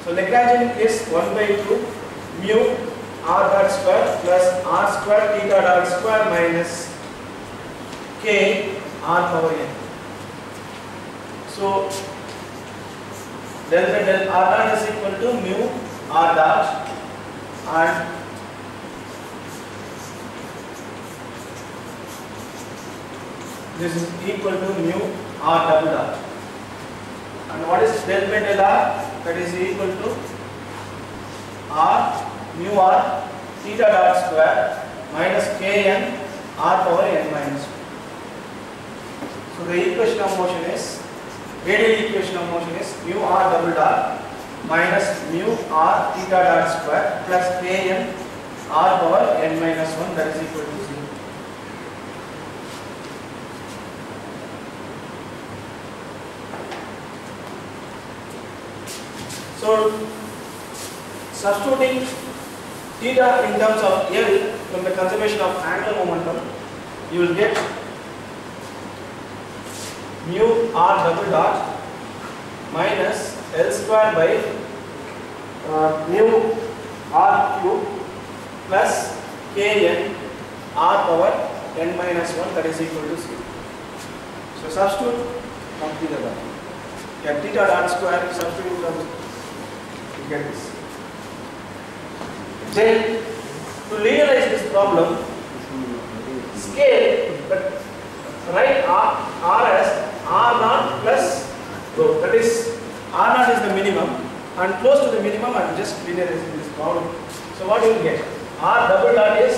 So Lagrangian is 1 by 2 mu r dot square plus r square theta dot square minus k r power n. So del by del r dot is equal to mu r dot, and this is equal to mu r double dot. And what is del by del r? That is equal to r mu r theta dot square minus kn r power n minus 1. So the equation of motion is, radial equation of motion is mu r double dot minus mu r theta dot square plus kn r power n minus 1, that is equal to 0. So substituting theta in terms of L from the conservation of angular momentum, you will get mu r double dot minus L square by mu r cube plus kn r power n minus 1, that is equal to 0. So substitute from theta dot. Yeah, theta dot square, substitute from, you get this. Then to linearize this problem, scale, but write r as r naught plus rho. That is, r naught is the minimum, and close to the minimum I am just linearizing this problem. So what you will get? R double dot is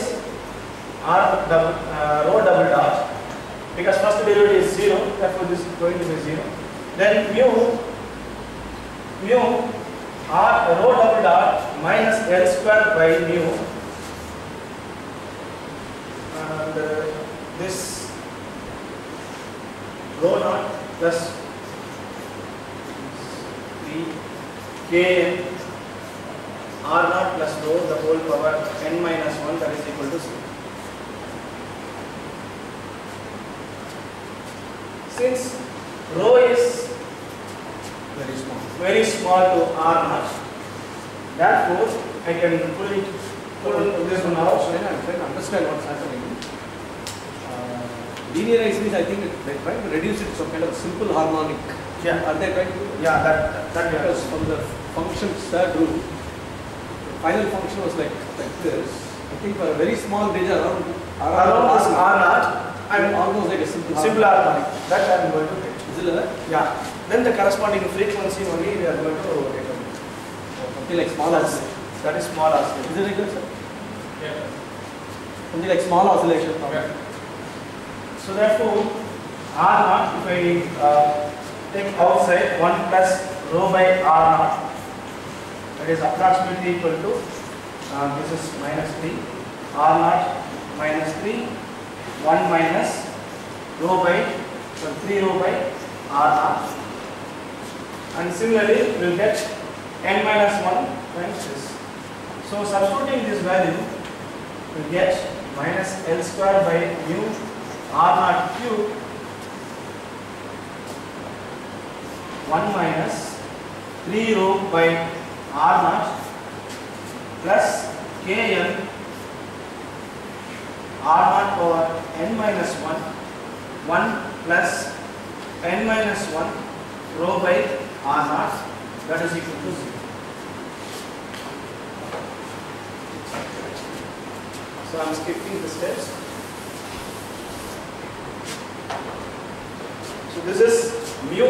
rho double dot, because first derivative is 0, therefore this is going to be 0. Then mu r rho double dot minus L square by mu, and this rho naught plus 3 kn r naught plus rho the whole power n minus 1, that is equal to 0. Since rho is very small to r naught, therefore I can pull this one out. So I'm trying to understand what's happening. Linearize means, I think they're trying to reduce it to some kind of simple harmonic. Yeah. Are they trying to do? Yeah, that Because from the function third rule, the final function was like this. I think for a very small region around this r naught, I'm almost like a simple harmonic. That I am going to get. Is it like that? Yeah. Then the corresponding frequency only we are going to take on. Something like small oscillation. That is small oscillation. Is it like that, sir? Yeah. Something like small oscillation. Yeah. So therefore, r naught, if I take outside 1 plus rho by r naught, that is approximately equal to this is minus 3 r naught minus 3 1 minus rho by 3 rho by r naught, and similarly we will get n minus 1 times this. So substituting this value, we will get minus L square by mu r naught cube 1 minus 3 rho by r naught plus kn r naught power n minus 1 plus n minus 1 rho by r naught, that is equal to 0. So I am skipping the steps. So this is mu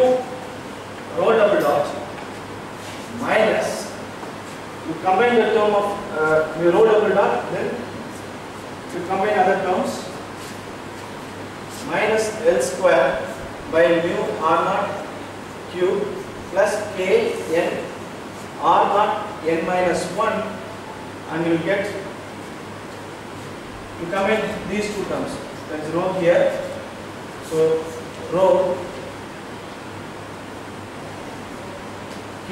rho double dot minus, you combine the term of mu rho double dot, then you combine other terms, minus L square by mu r naught cube plus k n r naught n minus 1, and you will get, you combine these two terms, there is rho here, so rho k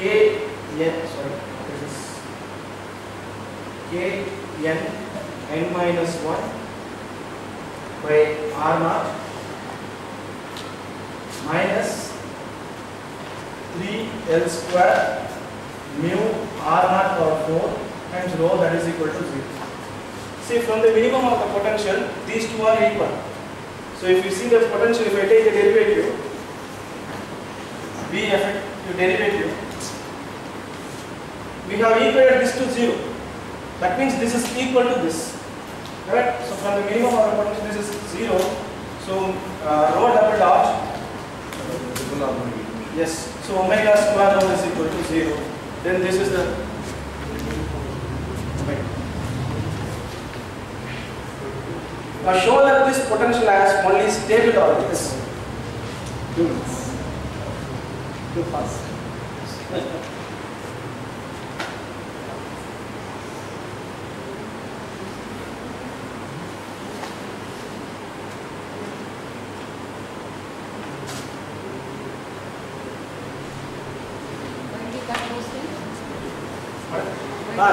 n, sorry, this is k n n minus 1 by r naught minus 3 L square mu r naught power 4 times rho, that is equal to 0. See, from the minimum of the potential, these two are equal. So if you see the potential, if I take the derivative, V effective derivative, we have equated this to 0. That means this is equal to this. Correct? So from the minimum of the potential, this is 0. So rho double dot. Yes. So omega square rho is equal to 0. Then this is the omega. Now show that this potential has only stable orbits. Too fast.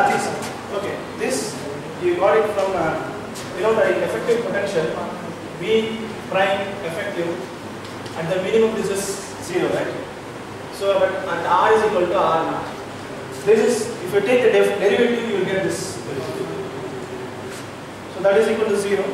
This. Okay. This you got it from the effective potential V prime effective at the minimum. This is 0, right? So, but and R is equal to R naught. This is, if you take the derivative, you will get this. So that is equal to 0.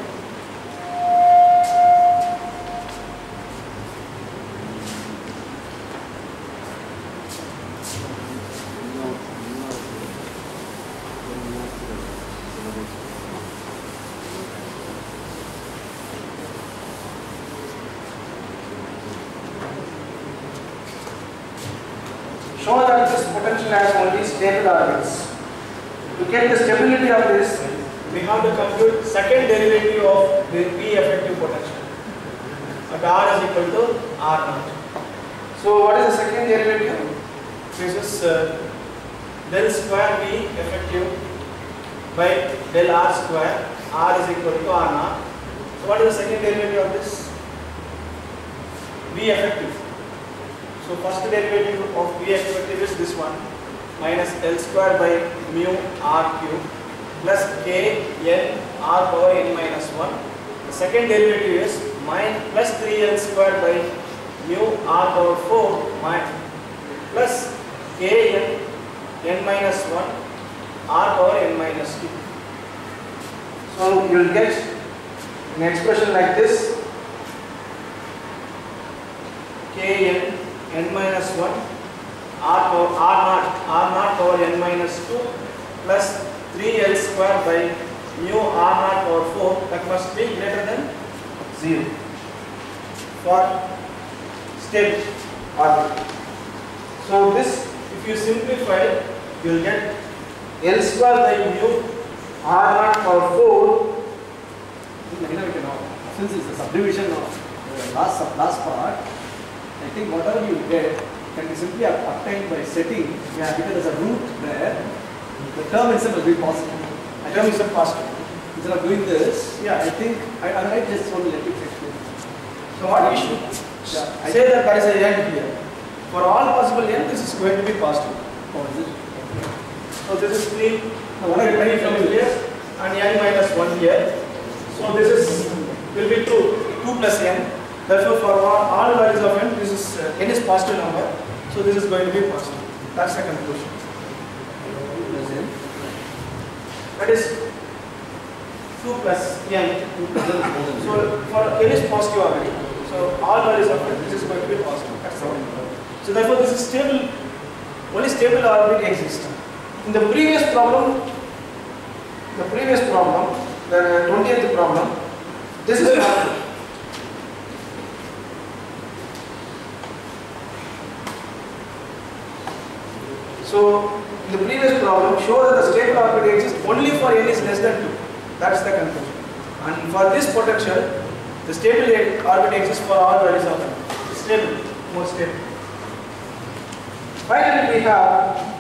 Show that this potential has only stable orbits. To get the stability of this, we have to compute second derivative of the V effective potential. At R is equal to R naught. So what is the second derivative? This is del square V effective by del R square. R is equal to R naught. So what is the second derivative of this? V effective. So first derivative of V effective is this one, minus L square by mu R cube plus K N R power N minus 1. The second derivative is plus 3L square by mu R power 4 plus K N N minus 1 R power N minus 2. So you will get an expression like this, K N N minus 1 R naught power N minus 2 plus 3L square by mu R naught power 4, that must be greater than 0 for stable orbit. So this, if you simplify, you will get L square by mu R naught power 4. Since it's a subdivision of the last part, I think whatever you get can be simply obtained by setting, because there's a root there, the term itself will be positive. The term is positive. Instead of doing this, yeah, I think I just want to let it explain. So what we should say that there is a n here. For all possible n, this is going to be positive. Oh, is it? So this is 3. Now what are you trying from to do? here and n minus 1 here. So this is will be 2 plus n. Therefore, for all values of n, this is n is positive number. So this is going to be positive. That's the conclusion. That is 2 plus n. So for n is positive already. So all values of n, this is going to be positive. That's all. So therefore, this is stable. Only stable orbit exists. In the previous problem, the 20th problem, this is not. So, in the previous problem, show that the stable orbit exists only for n is less than 2. That's the conclusion. And for this potential, the stable orbit exists for all values of n. Stable, more stable. Finally, we have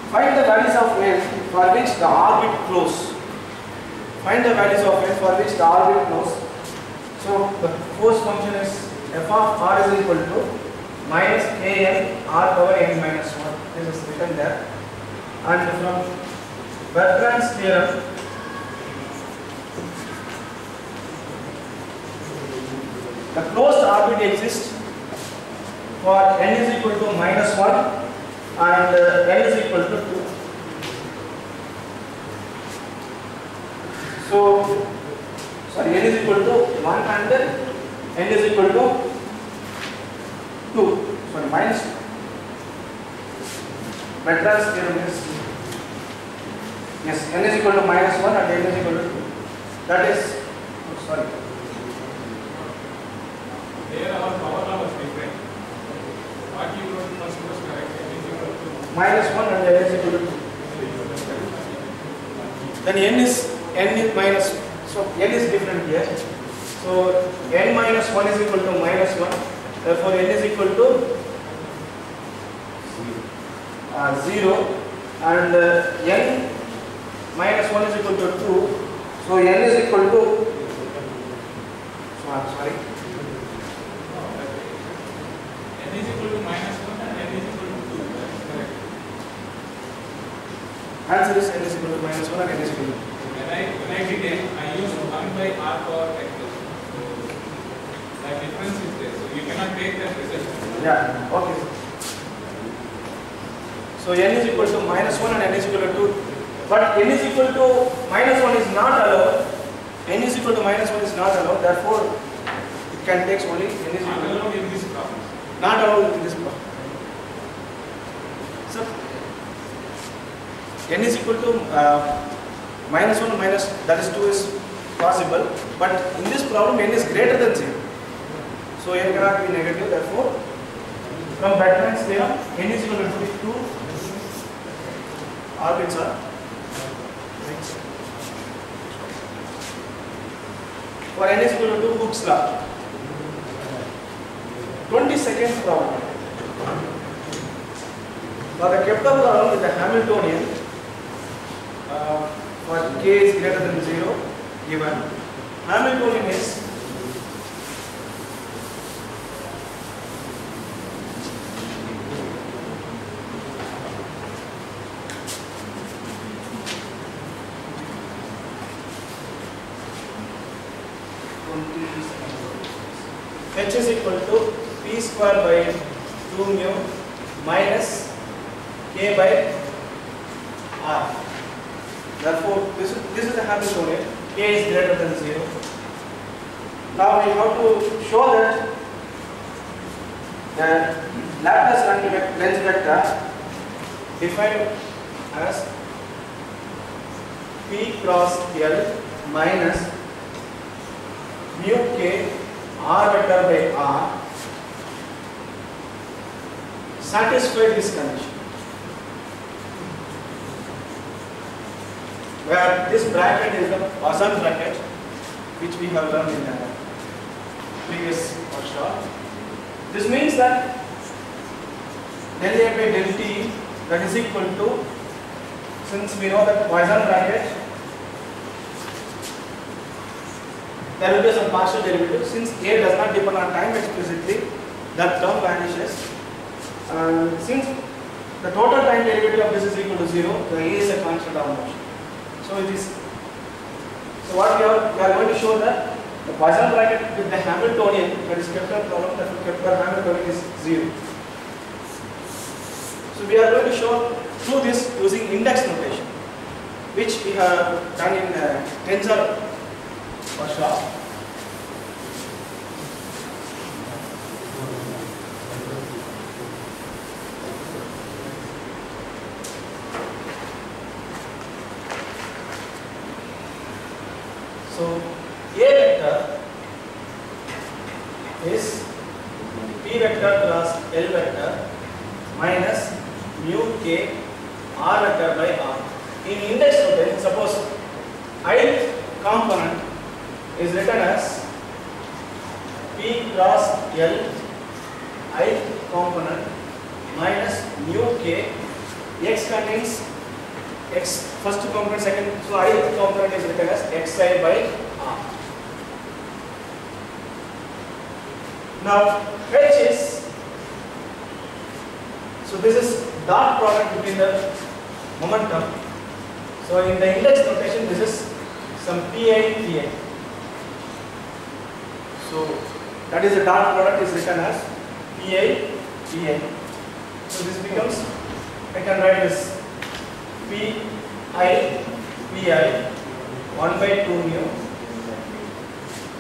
find the values of n for which the orbit close. Find the values of n for which the orbit close. So the force function is f of r is equal to minus kn r power n minus 1. This is written there. And from Bertrand's theorem, the closed orbit exists for n is equal to -1 and n is equal to 2. So, sorry, n is equal to 1 and n is equal to 2. Sorry, minus Bertrand's theorem is, yes, n is equal to -1 and n is equal to 2. That is, oh, sorry. There our power law was different. What you wrote first was correct. N is equal to -1 and n is equal to 2. Then n is minus, so n is different here. So n minus 1 is equal to -1. Therefore n is equal to 0 and n minus 1 is equal to 2. So n is equal to, sorry. n is equal to -1 and n is equal to 2. That is correct. Answer is n is equal to -1 and n is equal to 2. When I did it, I used 1 by r power x. So that difference is there. So you cannot take that result. Yeah, okay. So n is equal to -1 and n is equal to 2. But n is equal to -1 is not allowed. N is equal to -1 is not allowed. Therefore, it can take only n is Not equal to allowed in this problem. not allowed in this problem. So n is equal to -1 minus that is 2 is possible. But in this problem n is greater than 0. So n cannot be negative. Therefore, from Bertrand's theorem, n is equal to 2 orbits are fixed. For n is equal to 2, Hooke's law. 22nd problem. For the Kepler problem with the Hamiltonian, for k is greater than 0 given, Hamiltonian is H is equal to p square by 2 mu minus k by r. Therefore, this is the Hamiltonian. K is greater than 0. Now we have to show that the Laplace length vector defined as p cross L minus mu k r vector by r satisfy this condition, where this bracket is the Poisson bracket which we have learned in the previous workshop. This means that del A by del T, that is equal to, since we know that Poisson bracket, there will be some partial derivative. Since A does not depend on time explicitly, that term vanishes. And since the total time derivative of this is equal to 0, the A is a constant of motion. So it is. So what we are going to show that the Poisson bracket with the Hamiltonian, that is Kepler problem, that Kepler Hamiltonian is 0. So we are going to show through this using index notation, which we have done in tensor workshop. So A vector is P vector plus L vector minus mu k r vector by r. In index notation, suppose ith component is written as P cross L ith component minus mu k. X contains x first component, second, so ith component is written as xi by r. Now H is, so this is dot product between the momentum. So in the index notation, this is some pi. So that is the dot product is written as Pi, Pi. So this becomes, I can write this Pi, Pi 1 by 2 mu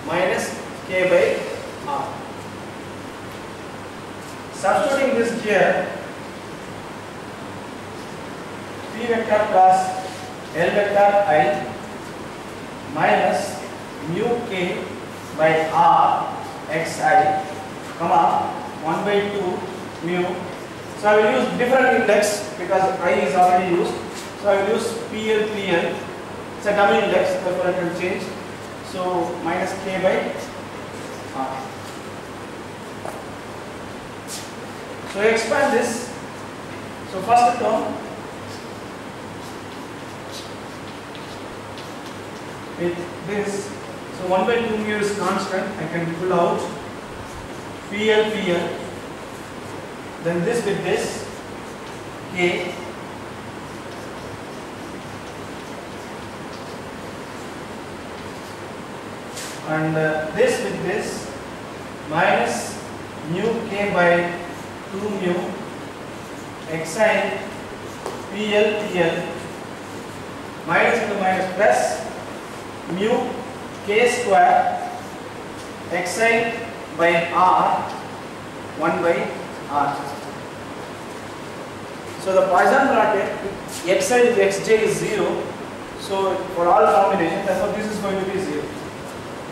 minus K by R. Substituting this here, P vector plus L vector I minus mu K by R xi, comma 1 by 2 mu. So I will use different index because I is already used. So I will use PL, PL. It's a dummy index, therefore I can change. So minus K by R. So I expand this. So first term with this. So 1 by 2 mu is constant. I can pull out PL, PL. Then this with this K. And this with this minus mu K by 2 mu xi PL, PL minus into minus plus mu K square xi by R 1 by R. So the Poisson bracket xi with xj is 0. So for all combinations, therefore this is going to be 0.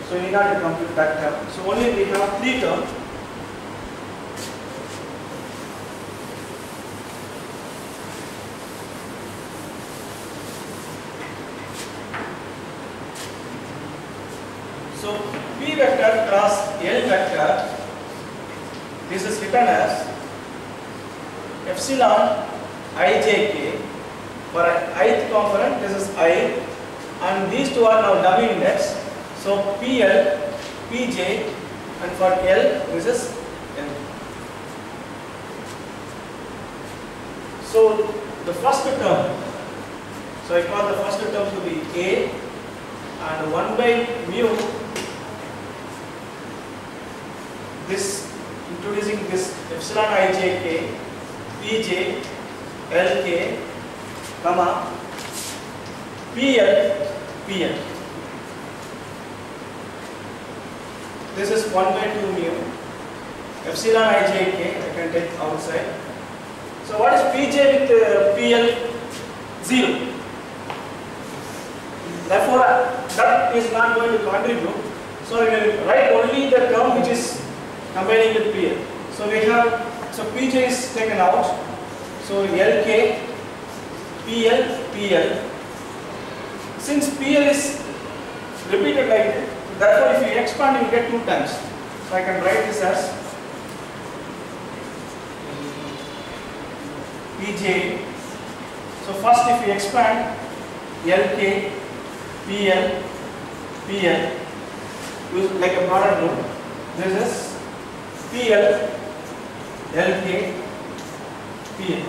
So we need not to compute that term. So only we have 3 terms. So P vector cross L vector, this is written as epsilon ijk. For ith component, this is I, and these two are now dummy index. So PL, PJ, and for L, this is L. So the first term, so I call the first term to be A, and 1 by mu, this introducing this epsilon ijk, PJ, LK, comma, PL, PL. This is 1 by 2 mu, epsilon ijk, I can take outside. So what is Pj with PL? 0. Therefore, that is not going to contribute. So we will write only the term which is combining with PL. So we have, so Pj is taken out. So Lk, PL, PL. Since PL is repeated like this, therefore if you expand you will get 2 times. So I can write this as Pj. So first if you expand Lk, PL, PL, use like a product rule. This is PL, Lk, PL.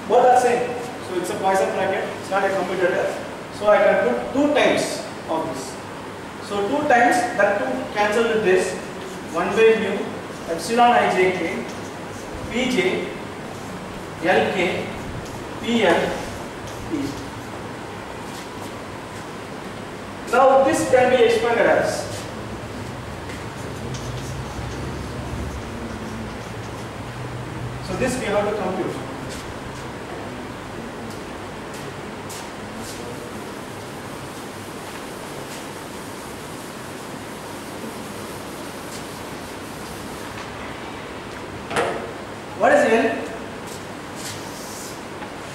Both are same. So it's a Poisson bracket, it's not a commutator. So I can put 2 times of this. So 2 times, that 2 cancel with this. 1 by mu, epsilon ijk, Pj, Lk, PL, PL. Now this can be expanded as so this we have to compute. What is L?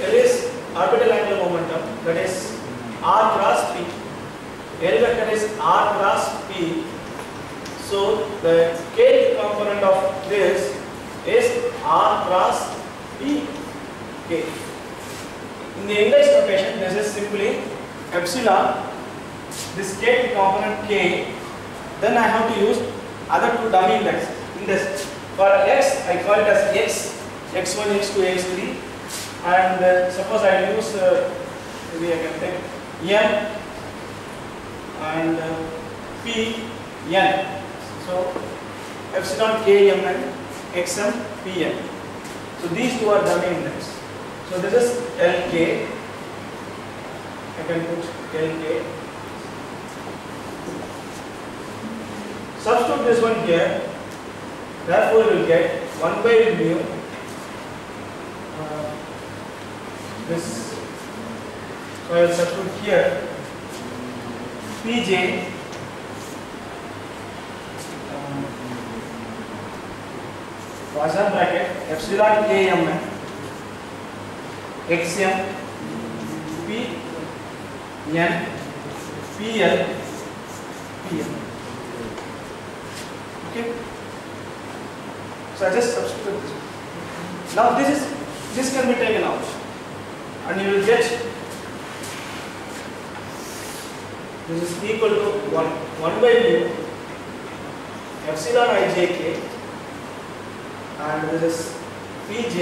L is orbital angular momentum, that is r cross p. L vector is r cross p. So the kth component of this is r cross p k. In the index notation, this is simply epsilon, this kth component k. Then I have to use other 2 dummy index. For x, I call it as x, x1, x2, x3, and suppose I use, maybe I can take m and p, n. So epsilon kmn xm pn. So these two are dummy index. So this is lk. I can put lk. Substitute this one here. Therefore you will get 1 by mu this. So I will substitute here pj Poisson bracket epsilon kmn xm p n pl pm. Okay. So I just substitute this. Now this can be taken out, and you will get this is equal to 1 by mu epsilon ijk, and this is pj,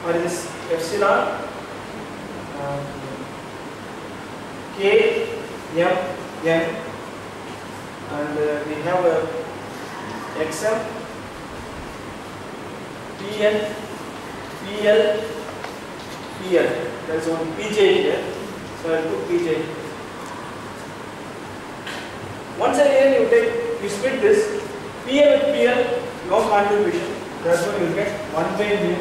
or this epsilon k m n, and we have a xm pn pl pl. There is one pj here, so I will put pj. Once again you split this pl with pl, no contribution. Therefore you will get 1 by mu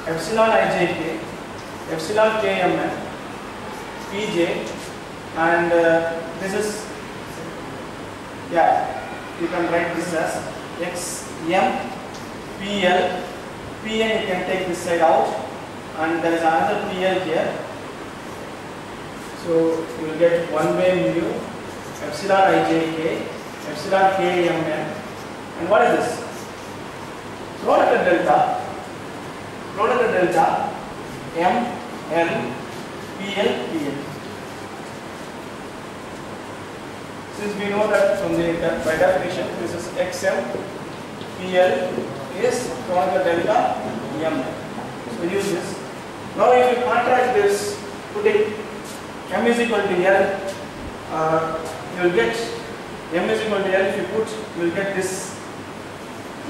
epsilon ijk epsilon kmn pj, and this is, yeah, you can write this as xm pl pn. You can take this side out, and there is another pl here. So you will get 1 by mu epsilon ijk epsilon kmn, and what is this? Product delta m n pl pn. Since we know that from the by definition this is xm pl is product delta m. So use this. Now if you contract this, putting m is equal to l, you will get m is equal to l. If you put, you will get this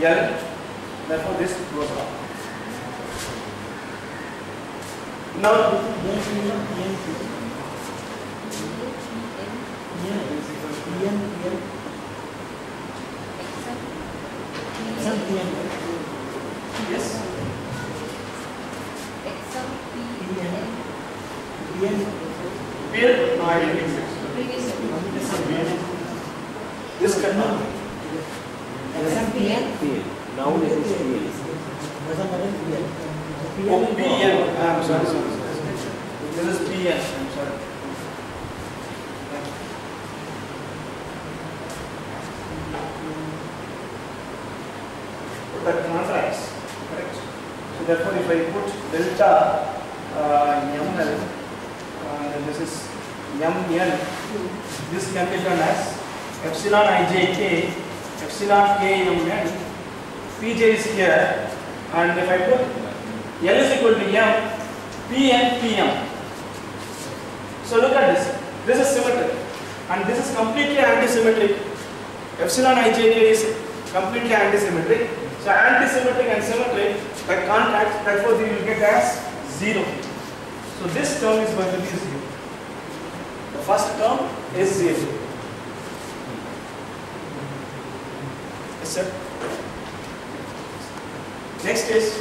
l. Therefore this goes off. Now yes. PL? No, I didn't fix it. This cannot. Now this is PL. Oh, PL. I'm sorry. This is PL. I'm sorry. That contracts. Correct. So therefore, if I put delta ml, and this is mn, this can be done as epsilon ijk epsilon kmn. Pj is here, and if I put L is equal to m, pn pm. So look at this. This is symmetric, and this is completely anti-symmetric. Epsilon ijk is completely anti-symmetric. So anti-symmetric and symmetric by contact, therefore we will get as 0. So this term is going to be 0. The first term is 0. Yes, sir. Next is